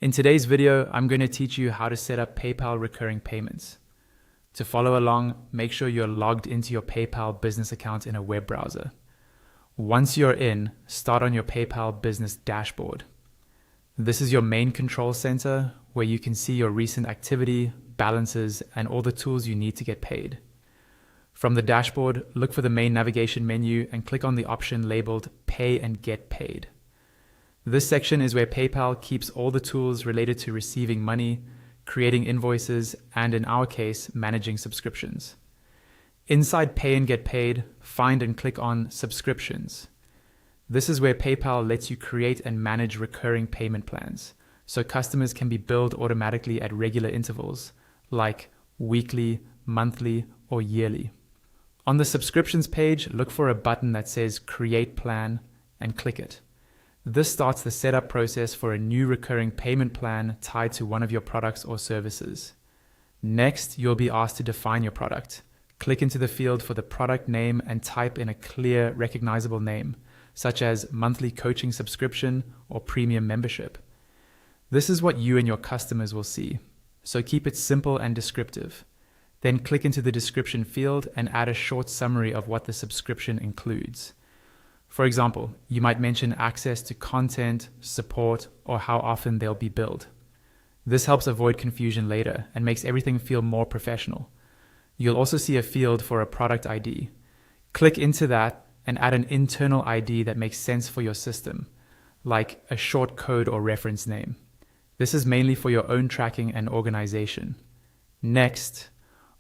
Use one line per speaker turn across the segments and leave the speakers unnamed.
In today's video, I'm going to teach you how to set up PayPal recurring payments. To follow along, make sure you're logged into your PayPal business account in a web browser. Once you're in, start on your PayPal business dashboard. This is your main control center where you can see your recent activity, balances, and all the tools you need to get paid. From the dashboard, look for the main navigation menu and click on the option labeled Pay and Get Paid. This section is where PayPal keeps all the tools related to receiving money, creating invoices, and in our case, managing subscriptions. Inside Pay and Get Paid, find and click on Subscriptions. This is where PayPal lets you create and manage recurring payment plans, so customers can be billed automatically at regular intervals, like weekly, monthly, or yearly. On the Subscriptions page, look for a button that says Create Plan and click it. This starts the setup process for a new recurring payment plan tied to one of your products or services. Next, you'll be asked to define your product. Click into the field for the product name and type in a clear, recognizable name, such as monthly coaching subscription or premium membership. This is what you and your customers will see, so keep it simple and descriptive. Then click into the description field and add a short summary of what the subscription includes. For example, you might mention access to content, support, or how often they'll be billed. This helps avoid confusion later and makes everything feel more professional. You'll also see a field for a product ID. Click into that and add an internal ID that makes sense for your system, like a short code or reference name. This is mainly for your own tracking and organization. Next,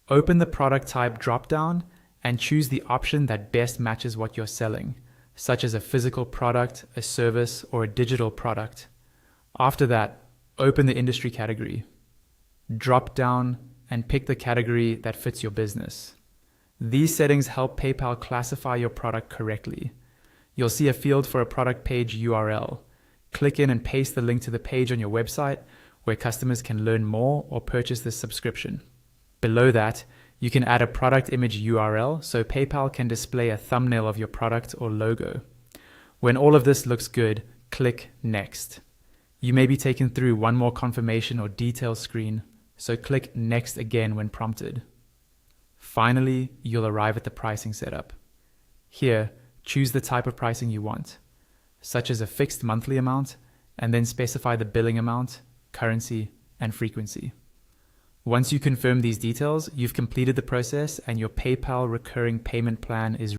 open the product type dropdown and choose the option that best matches what you're selling, such as a physical product, a service, or a digital product. After that, open the industry category. Drop down and pick the category that fits your business. These settings help PayPal classify your product correctly. You'll see a field for a product page URL. Click in and paste the link to the page on your website where customers can learn more or purchase this subscription. Below that, you can add a product image URL so PayPal can display a thumbnail of your product or logo. When all of this looks good, click Next. You may be taken through one more confirmation or details screen, so click Next again when prompted. Finally, you'll arrive at the pricing setup. Here, choose the type of pricing you want, such as a fixed monthly amount, and then specify the billing amount, currency, and frequency. Once you confirm these details, you've completed the process and your PayPal recurring payment plan is